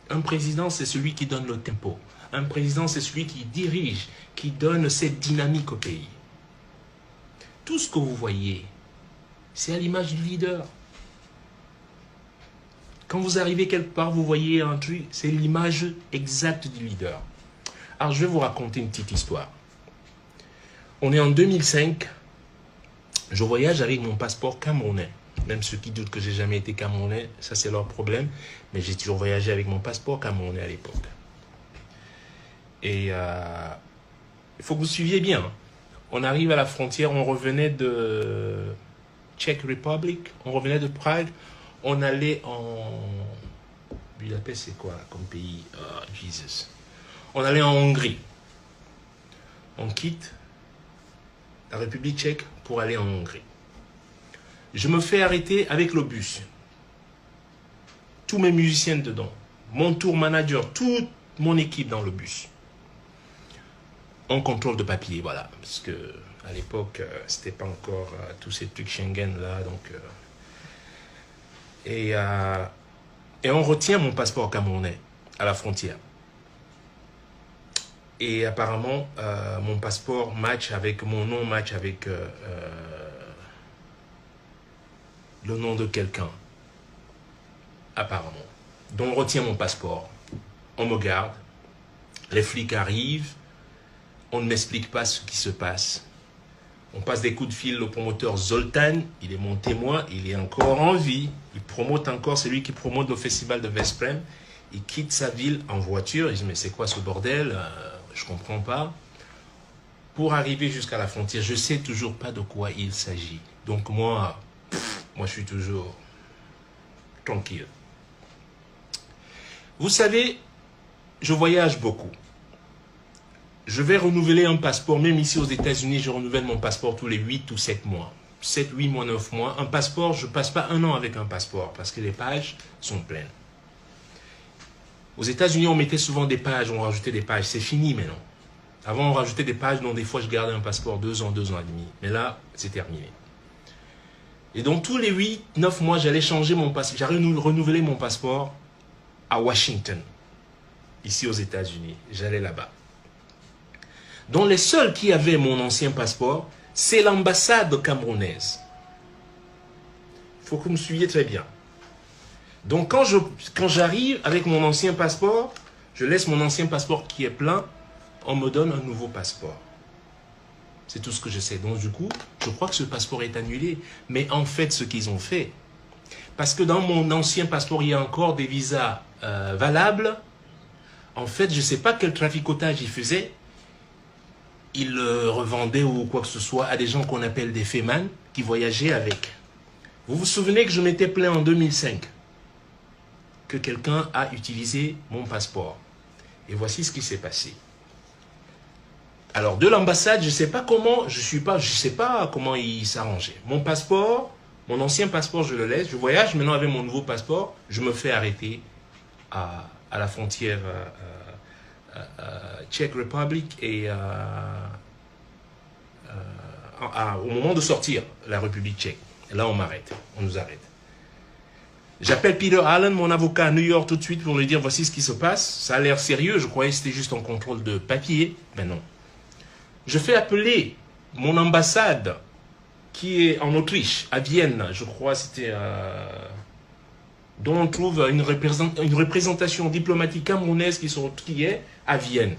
Un président, c'est celui qui donne le tempo. Un président, c'est celui qui dirige, qui donne cette dynamique au pays. Tout ce que vous voyez, c'est à l'image du leader. Quand vous arrivez quelque part, vous voyez un truc, c'est l'image exacte du leader. Alors, je vais vous raconter une petite histoire. On est en 2005. Je voyage avec mon passeport camerounais. Même ceux qui doutent que j'ai jamais été camerounais, ça c'est leur problème. Mais j'ai toujours voyagé avec mon passeport camerounais à l'époque. Et il faut que vous suiviez bien. On arrive à la frontière, on revenait de Czech Republic, on revenait de Prague, on allait en Budapest, c'est quoi comme pays? Oh, Jesus. On allait en Hongrie. On quitte la République tchèque pour aller en Hongrie. Je me fais arrêter avec le bus. Tous mes musiciens dedans. Mon tour manager, toute mon équipe dans le bus. En contrôle de papier, voilà. Parce que à l'époque, c'était pas encore tous ces trucs Schengen là. Donc, et on retient mon passeport camerounais à la frontière. Et apparemment, mon passeport match avec mon nom, match avec le nom de quelqu'un. Apparemment. Donc, on retient mon passeport. On me garde. Les flics arrivent. On ne m'explique pas ce qui se passe. On passe des coups de fil au promoteur Zoltan. Il est mon témoin. Il est encore en vie. Il promote encore. C'est lui qui promote le festival de Vesprem. Il quitte sa ville en voiture. Il dit, mais c'est quoi ce bordel? Je ne comprends pas. Pour arriver jusqu'à la frontière, je ne sais toujours pas de quoi il s'agit. Donc moi, je suis toujours tranquille. Vous savez, je voyage beaucoup. Je vais renouveler un passeport, même ici aux États-Unis, je renouvelle mon passeport tous les 8 ou 7 mois. 7, 8 mois, 9 mois. Un passeport, je ne passe pas un an avec un passeport parce que les pages sont pleines. Aux États-Unis, on mettait souvent des pages, on rajoutait des pages. C'est fini maintenant. Avant, on rajoutait des pages, donc des fois, je gardais un passeport 2 ans, 2 ans et demi. Mais là, c'est terminé. Et donc, tous les 8, 9 mois, j'allais changer mon passeport. J'allais renouveler mon passeport à Washington, ici aux États-Unis. J'allais là-bas. Donc, les seuls qui avaient mon ancien passeport, c'est l'ambassade camerounaise. Il faut que vous me suiviez très bien. Donc, quand j'arrive avec mon ancien passeport, je laisse mon ancien passeport qui est plein, on me donne un nouveau passeport. C'est tout ce que je sais. Donc, du coup, je crois que ce passeport est annulé. Mais en fait, ce qu'ils ont fait, parce que dans mon ancien passeport, il y a encore des visas valables. En fait, je ne sais pas quel traficotage ils faisaient. Ils le revendaient ou quoi que ce soit à des gens qu'on appelle des fémans qui voyageaient avec. Vous vous souvenez que je m'étais plaint en 2005 que quelqu'un a utilisé mon passeport. Et voici ce qui s'est passé. Alors, de l'ambassade, je ne sais pas comment, je sais pas comment ils s'arrangeaient. Mon passeport, mon ancien passeport, je le laisse. Je voyage maintenant avec mon nouveau passeport. Je me fais arrêter à la frontière Czech Republic et au moment de sortir la République tchèque. Et là, on m'arrête. On nous arrête. J'appelle Peter Allen, mon avocat à New York, tout de suite pour lui dire voici ce qui se passe. Ça a l'air sérieux. Je croyais que c'était juste un contrôle de papier. Mais non. Je fais appeler mon ambassade qui est en Autriche, à Vienne. Je crois que c'était dont on trouve une représentation diplomatique camerounaise qui est à Vienne.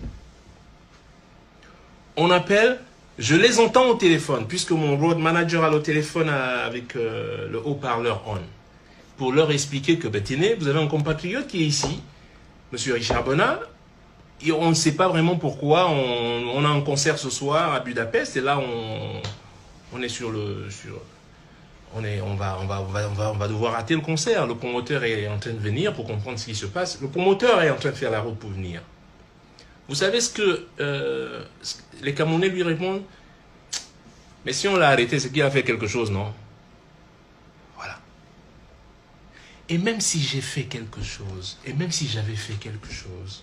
On appelle, je les entends au téléphone, puisque mon road manager a le téléphone avec le haut-parleur on, pour leur expliquer que, ben, tenez, vous avez un compatriote qui est ici, M. Richard Bonnat, et on ne sait pas vraiment pourquoi, on a un concert ce soir à Budapest, et là, on est sur le... On va devoir rater le concert. Le promoteur est en train de venir pour comprendre ce qui se passe. Le promoteur est en train de faire la route pour venir. Vous savez ce que les Camerounais lui répondent? Mais si on l'a arrêté, c'est qu'il a fait quelque chose, non? Voilà. Et même si j'ai fait quelque chose, et même si j'avais fait quelque chose,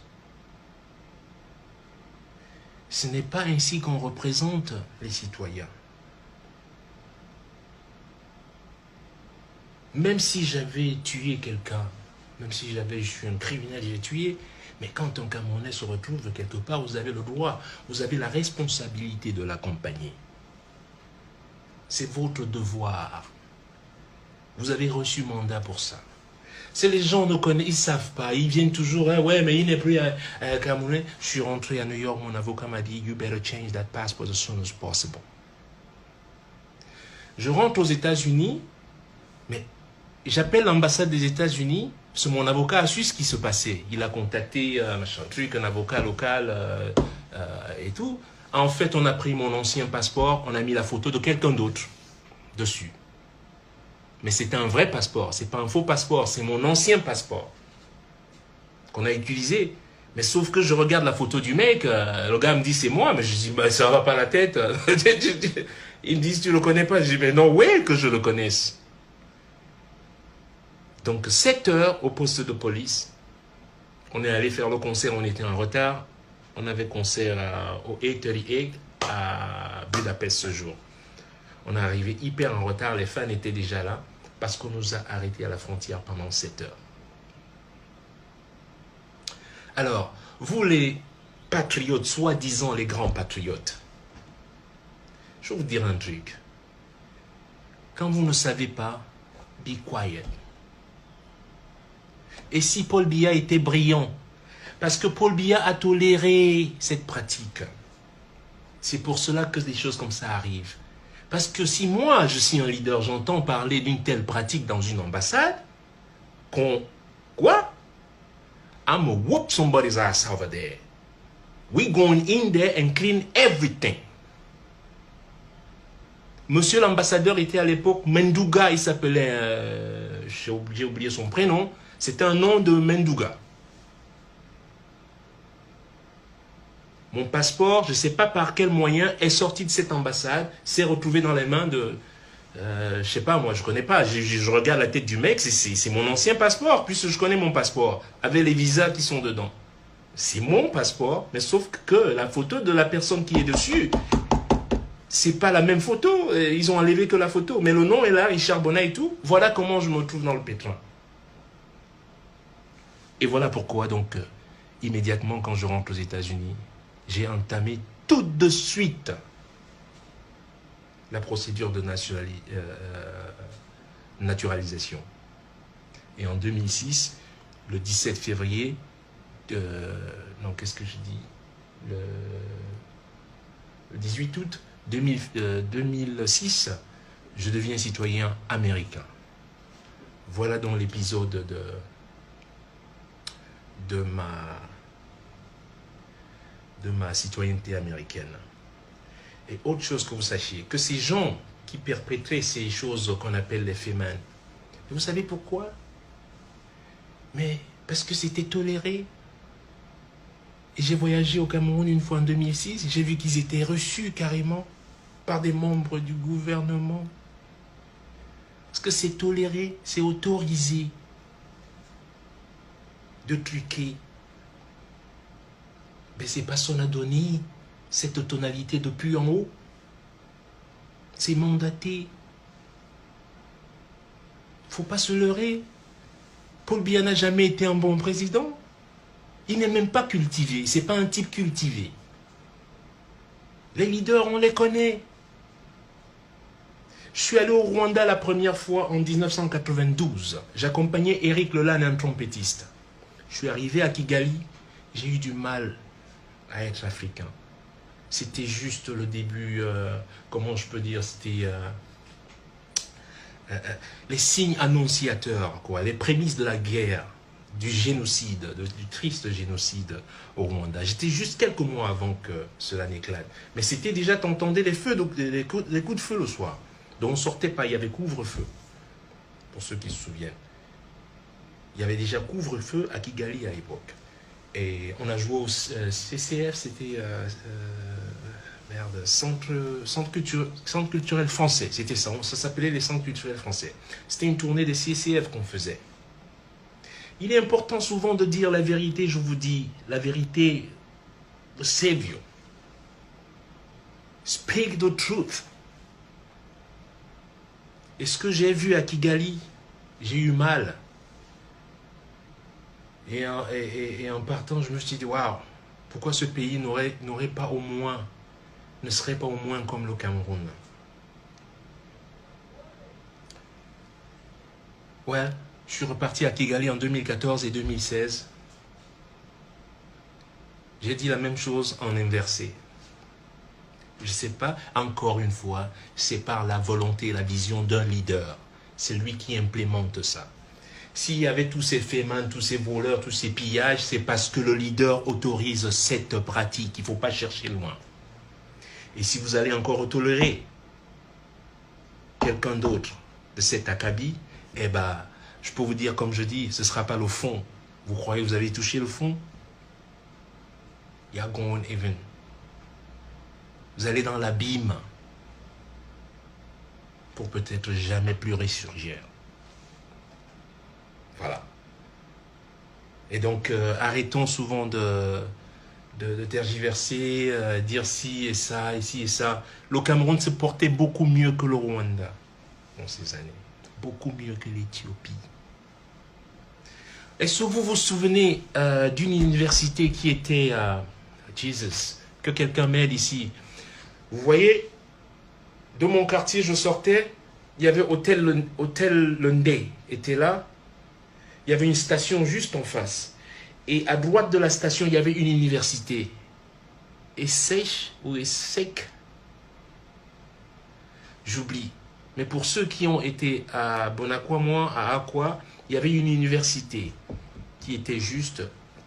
ce n'est pas ainsi qu'on représente les citoyens. Même si j'avais tué quelqu'un, Même si je suis un criminel, j'ai tué. Mais quand un Camerounais se retrouve quelque part, vous avez le droit, vous avez la responsabilité de l'accompagner. C'est votre devoir. Vous avez reçu mandat pour ça. C'est les gens ne connaissent, ils ne savent pas. Ils viennent toujours, hein, ouais, mais il n'est plus Camerounais. Je suis rentré à New York, mon avocat m'a dit, you better change that passport as soon as possible. Je rentre aux États-Unis, mais j'appelle l'ambassade des États-Unis, parce que mon avocat a su ce qui se passait. Il a contacté un avocat local et tout. En fait, on a pris mon ancien passeport, on a mis la photo de quelqu'un d'autre dessus. Mais c'était un vrai passeport, c'est pas un faux passeport, c'est mon ancien passeport qu'on a utilisé. Mais sauf que je regarde la photo du mec, le gars me dit c'est moi, mais je dis bah, ça va pas la tête. Ils me disent tu le connais pas, je dis mais non, ouais que je le connaisse. Donc 7 heures au poste de police, on est allé faire le concert, on était en retard, on avait concert au A38 à Budapest ce jour. On est arrivé hyper en retard, les fans étaient déjà là, parce qu'on nous a arrêtés à la frontière pendant 7 heures. Alors, vous les patriotes, soi-disant les grands patriotes, je vais vous dire un truc. Quand vous ne savez pas, be quiet. Et si Paul Biya était brillant, parce que Paul Biya a toléré cette pratique, c'est pour cela que des choses comme ça arrivent. Parce que si moi, je suis un leader, j'entends parler d'une telle pratique dans une ambassade, quoi? I'm gonna whoop somebody's ass over there. We going in there and clean everything. Monsieur l'ambassadeur était à l'époque Mendouga, il s'appelait, j'ai oublié son prénom, c'était un nom de Mendouga. Mon passeport, je ne sais pas par quel moyen, est sorti de cette ambassade, s'est retrouvé dans les mains de... je ne sais pas, moi, je ne connais pas. Je regarde la tête du mec, c'est mon ancien passeport, puisque je connais mon passeport, avec les visas qui sont dedans. C'est mon passeport, mais sauf que la photo de la personne qui est dessus, c'est pas la même photo. Ils ont enlevé que la photo, mais le nom est là, Richard Bona et tout. Voilà comment je me trouve dans le pétrin. Et voilà pourquoi, donc, immédiatement, quand je rentre aux États-Unis, j'ai entamé tout de suite la procédure de naturalisation. Et en 2006, le 17 février, non, qu'est-ce que je dis, le 18 août 2006, je deviens citoyen américain. Voilà donc l'épisode de ma citoyenneté américaine. Et autre chose que vous sachiez, que ces gens qui perpétraient ces choses qu'on appelle les fémins, vous savez pourquoi? Mais parce que c'était toléré. Et j'ai voyagé au Cameroun une fois en 2006, j'ai vu qu'ils étaient reçus carrément par des membres du gouvernement. Parce que c'est toléré, c'est autorisé de truquer. Mais c'est pas son a donné cette tonalité depuis en haut. C'est mandaté. Faut pas se leurrer. Paul Biya n'a jamais été un bon président. Il n'est même pas cultivé. C'est pas un type cultivé. Les leaders, on les connaît. Je suis allé au Rwanda la première fois en 1992. J'accompagnais Eric Lelan, un trompettiste. Je suis arrivé à Kigali. J'ai eu du mal à être africain. C'était juste le début, comment je peux dire, c'était les signes annonciateurs, quoi, les prémices de la guerre, du génocide, du triste génocide au Rwanda. J'étais juste quelques mois avant que cela n'éclate. Mais c'était déjà, t'entendais les feux, donc les coups de feu le soir. Donc on ne sortait pas, il y avait couvre-feu, pour ceux qui se souviennent. Il y avait déjà couvre-feu à Kigali à l'époque. Et on a joué au CCF, c'était Centre culturel français, c'était ça, ça s'appelait les Centres culturels français. C'était une tournée des CCF qu'on faisait. Il est important souvent de dire la vérité, je vous dis, la vérité will save you. Speak the truth. Et ce que j'ai vu à Kigali, j'ai eu mal. Et en partant, je me suis dit, waouh, pourquoi ce pays n'aurait pas au moins, ne serait pas au moins comme le Cameroun? Ouais, je suis reparti à Kigali en 2014 et 2016. J'ai dit la même chose en inversé. Je ne sais pas, encore une fois, c'est par la volonté et la vision d'un leader. C'est lui qui implémente ça. S'il y avait tous ces fémans, tous ces voleurs, tous ces pillages, c'est parce que le leader autorise cette pratique. Il ne faut pas chercher loin. Et si vous allez encore tolérer quelqu'un d'autre de cet acabit, eh ben, je peux vous dire, comme je dis, ce ne sera pas le fond. Vous croyez que vous avez touché le fond? You're going even. Vous allez dans l'abîme pour peut-être jamais plus ressurgir. Voilà. Et donc, arrêtons souvent de tergiverser, dire ci et ça, ici et ça. Le Cameroun se portait beaucoup mieux que le Rwanda dans ces années. Beaucoup mieux que l'Éthiopie. Est-ce que vous vous souvenez d'une université qui était à Jesus, que quelqu'un m'aide ici? Vous voyez, de mon quartier, je sortais, il y avait Hôtel Lundé, était là. Il y avait une station juste en face. Et à droite de la station, il y avait une université. ESSEC ou ESSEC, j'oublie. Mais pour ceux qui ont été à Bonacqua, à Aqua, il y avait une université qui était juste,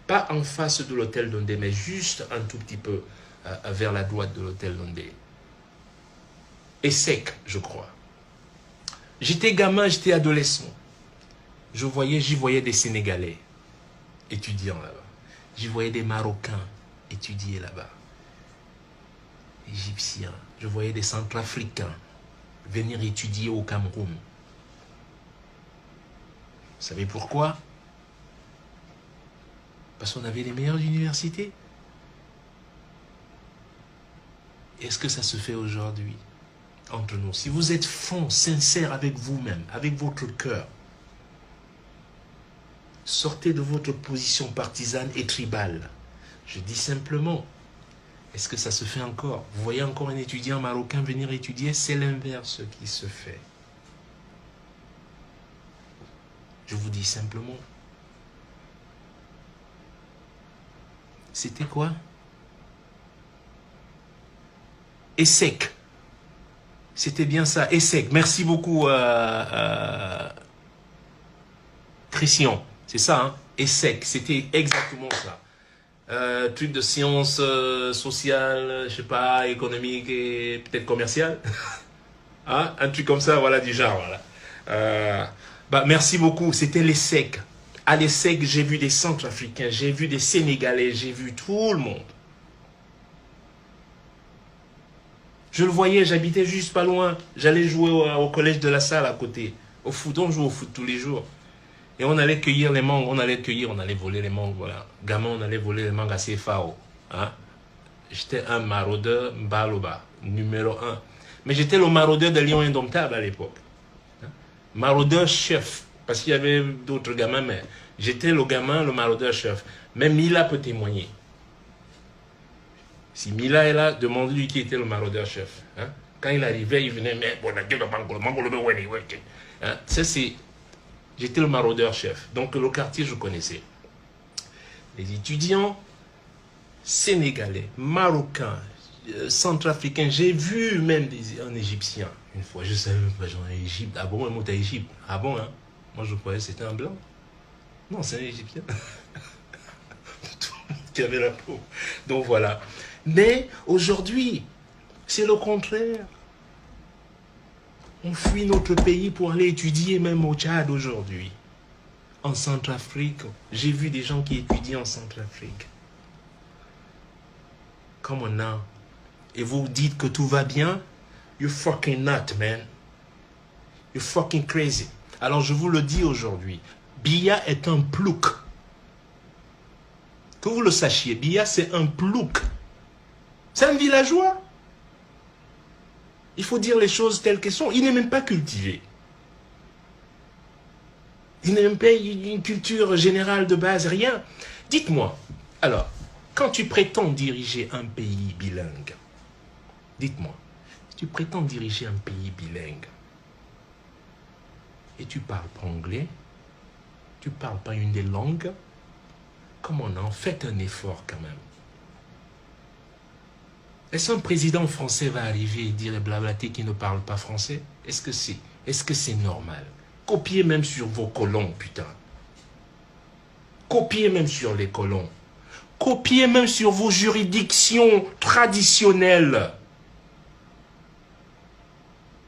pas en face de l'hôtel Lundé, mais juste un tout petit peu vers la droite de l'hôtel Lundé. ESSEC, je crois. J'étais gamin, j'étais adolescent. J'y voyais des Sénégalais étudiant là-bas. J'y voyais des Marocains étudier là-bas. Égyptiens. Je voyais des Centrafricains venir étudier au Cameroun. Vous savez pourquoi? Parce qu'on avait les meilleures universités. Est-ce que ça se fait aujourd'hui entre nous? Si vous êtes franc, sincère avec vous-même, avec votre cœur, sortez de votre position partisane et tribale. Je dis simplement, est-ce que ça se fait encore? Vous voyez encore un étudiant marocain venir étudier? C'est l'inverse qui se fait. Je vous dis simplement. C'était quoi? ESSEC. C'était bien ça, ESSEC. Merci beaucoup, Christian. C'est ça, hein? ESSEC. C'était exactement ça. Truc de sciences sociales, je sais pas, économiques et peut-être commerciales. Hein? Un truc comme ça, voilà, du genre. Voilà. Merci beaucoup. C'était l'ESSEC. À l'ESSEC, j'ai vu des Centrafricains, j'ai vu des Sénégalais, j'ai vu tout le monde. Je le voyais, j'habitais juste pas loin. J'allais jouer au collège de la Salle à côté. Au foot, on joue au foot tous les jours. Et on allait cueillir les mangues, on allait voler les mangues, voilà. Gamin, on allait voler les mangues à CFAO. Hein? J'étais un maraudeur Mbaloba, numéro 1. Mais j'étais le maraudeur de Lion Indomptable à l'époque. Hein? Maraudeur chef. Parce qu'il y avait d'autres gamins, mais j'étais le gamin, le maraudeur chef. Même Mila peut témoigner. Si Mila est là, demande-lui qui était le maraudeur chef. Hein? Quand il arrivait, il venait, mais bon, hein? Ça, c'est. J'étais le maraudeur chef. Donc, le quartier, je connaissais. Les étudiants sénégalais, marocains, centrafricains. J'ai vu même un Égyptien une fois. Je savais pas, genre, Égypte. Ah bon, un mot à Égypte. Ah bon, hein? Moi, je croyais que c'était un blanc. Non, c'est un Égyptien. Tout le monde qui avait la peau. Donc, voilà. Mais aujourd'hui, c'est le contraire. On fuit notre pays pour aller étudier même au Tchad aujourd'hui. En Centrafrique. J'ai vu des gens qui étudient en Centrafrique. Come on now. Et vous dites que tout va bien? You're fucking nut, man. You're fucking crazy. Alors je vous le dis aujourd'hui. Biya est un plouc. Que vous le sachiez, Biya c'est un plouc. C'est un villageois. Il faut dire les choses telles qu'elles sont. Il n'est même pas cultivé. Il Vous n'avez même pas une culture générale de base, rien. Dites-moi, alors, quand tu prétends diriger un pays bilingue, dites-moi, si tu prétends diriger un pays bilingue, et tu parles pas anglais, tu parles pas une des langues, comment non? Faites un effort quand même. Est-ce qu'un président français va arriver et dire blablaté qui ne parle pas français? Est-ce que c'est normal? Copiez même sur vos colons, putain. Copiez même sur les colons. Copiez même sur vos juridictions traditionnelles.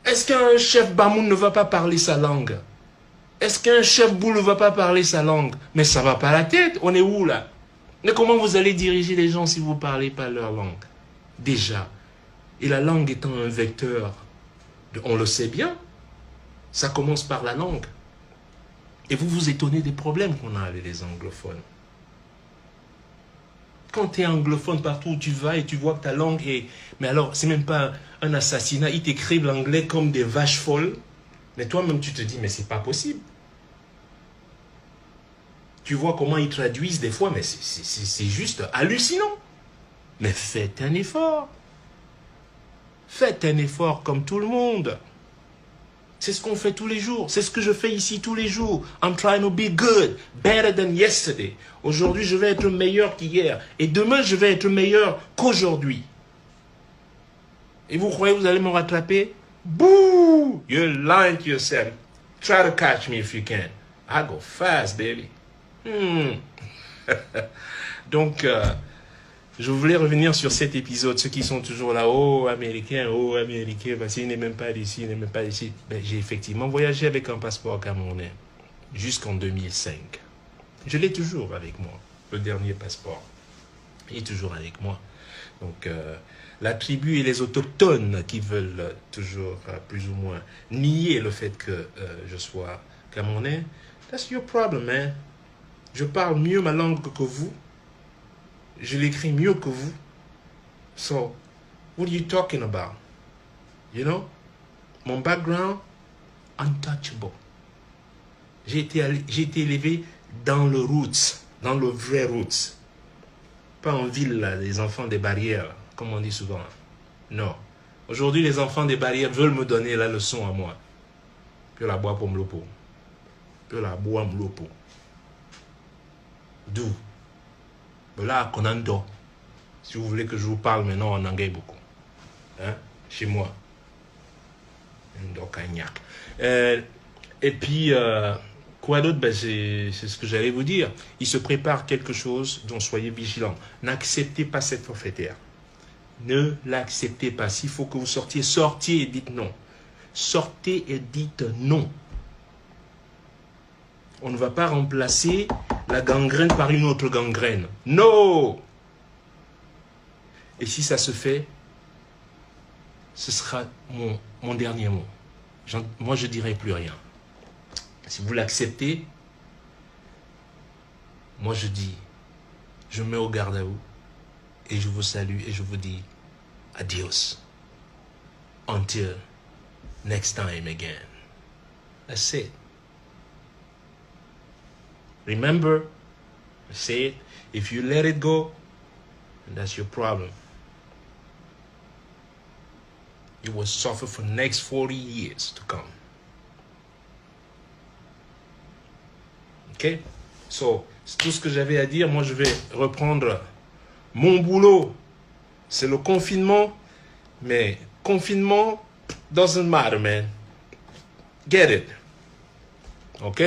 Est-ce qu'un chef Bamoun ne va pas parler sa langue? Est-ce qu'un chef Boule ne va pas parler sa langue? Mais ça va pas à la tête, on est où là? Mais comment vous allez diriger les gens si vous ne parlez pas leur langue? Déjà. Et la langue étant un vecteur, on le sait bien, ça commence par la langue. Et vous vous étonnez des problèmes qu'on a avec les anglophones. Quand tu es anglophone partout où tu vas et tu vois que ta langue est... Mais alors, c'est même pas un assassinat, ils t'écrivent l'anglais comme des vaches folles. Mais toi-même, tu te dis, mais c'est pas possible. Tu vois comment ils traduisent des fois, mais c'est juste hallucinant. Mais faites un effort. Faites un effort comme tout le monde. C'est ce qu'on fait tous les jours. C'est ce que je fais ici tous les jours. I'm trying to be good, better than yesterday. Aujourd'hui, je vais être meilleur qu'hier. Et demain, je vais être meilleur qu'aujourd'hui. Et vous croyez que vous allez me rattraper? Boo! You're lying to yourself. Try to catch me if you can. I go fast, baby. Donc, je voulais revenir sur cet épisode. Ceux qui sont toujours là, oh américain, parce qu'il n'est même pas d'ici, il n'est même pas d'ici. Ben, j'ai effectivement voyagé avec un passeport camerounais jusqu'en 2005. Je l'ai toujours avec moi, le dernier passeport. Il est toujours avec moi. Donc, la tribu et les autochtones qui veulent toujours, plus ou moins, nier le fait que je sois camerounais, that's your problem, man. Je parle mieux ma langue que vous. Je l'écris mieux que vous. So, what are you talking about? You know? Mon background, untouchable. J'ai été élevé dans le roots, dans le vrai roots. Pas en ville, là, les enfants des barrières, comme on dit souvent. Non. Aujourd'hui, les enfants des barrières veulent me donner la leçon à moi. Puis la boire pour me l'opo. Puis la boire me l'opo. D'où? Là, Konando. Si vous voulez que je vous parle maintenant en anglais beaucoup. Hein? Chez moi. Et puis, quoi d'autre? Ben, c'est ce que j'allais vous dire. Il se prépare quelque chose dont soyez vigilants. N'acceptez pas cette forfaitaire. Ne l'acceptez pas. S'il faut que vous sortiez, sortiez et dites non. Sortez et dites non. On ne va pas remplacer la gangrène par une autre gangrène. Non! Et si ça se fait, ce sera mon dernier mot. Moi, je ne dirai plus rien. Si vous l'acceptez, moi je dis, je mets au garde à vous et je vous salue et je vous dis adios. Until next time again. That's it. Remember, I say it, if you let it go, that's your problem. You will suffer for the next 40 years to come. Ok? So, c'est tout ce que j'avais à dire. Moi, je vais reprendre mon boulot. C'est le confinement, mais confinement doesn't matter, man. Get it. Ok?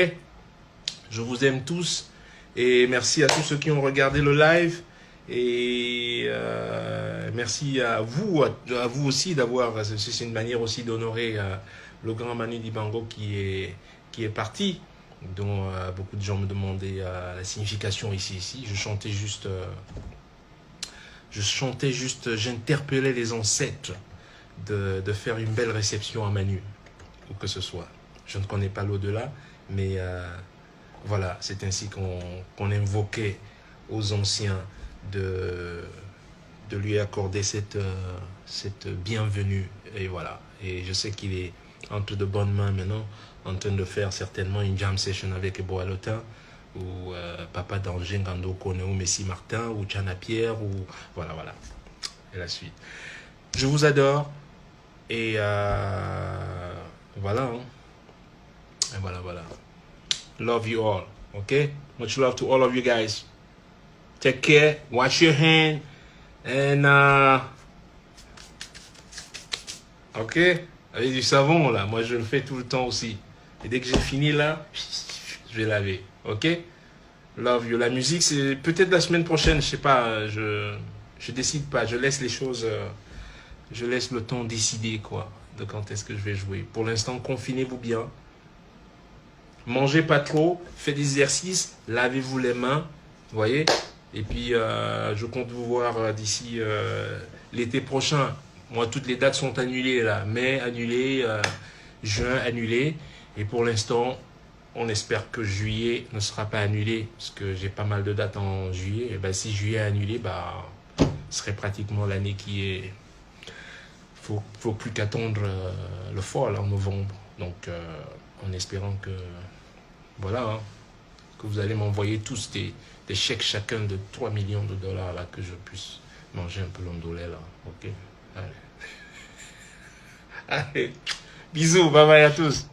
Je vous aime tous et merci à tous ceux qui ont regardé le live et merci à vous aussi d'avoir, c'est une manière aussi d'honorer le grand Manu Dibango qui est parti, dont beaucoup de gens me demandaient la signification ici. Je chantais juste, j'interpellais les ancêtres de faire une belle réception à Manu, ou que ce soit. Je ne connais pas l'au-delà, mais voilà, c'est ainsi qu'on invoquait aux anciens de lui accorder cette bienvenue. Et voilà. Et je sais qu'il est entre de bonnes mains maintenant, en train de faire certainement une jam session avec Ebo Alotin, ou Papa Danger, Gando Kone, ou Messi Martin, ou Tchana Pierre, ou voilà, voilà. Et la suite. Je vous adore, et voilà. Hein. Et voilà, voilà. Love you all, okay? Much love to all of you guys. Take care, wash your hand, and ok? Avec du savon, là, moi je le fais tout le temps aussi. Et dès que j'ai fini, là, je vais laver, ok? Love you. La musique, c'est peut-être la semaine prochaine, je sais pas, je décide pas, je laisse les choses, je laisse le temps décider, quoi, de quand est-ce que je vais jouer. Pour l'instant, confinez-vous bien. Mangez pas trop, faites des exercices, lavez-vous les mains, vous voyez? Et puis, je compte vous voir d'ici l'été prochain. Moi, toutes les dates sont annulées, là. Mai, annulé, juin, annulé. Et pour l'instant, on espère que juillet ne sera pas annulé, parce que j'ai pas mal de dates en juillet. Et ben, si juillet est annulé, bah, ce serait pratiquement l'année qui est... Faut plus qu'attendre le fall en novembre. Donc, en espérant que... Voilà, hein, que vous allez m'envoyer tous des chèques chacun de 3 millions de dollars, là, que je puisse manger un peu l'ondolé, là. Ok? Allez. Allez. Bisous, bye bye à tous.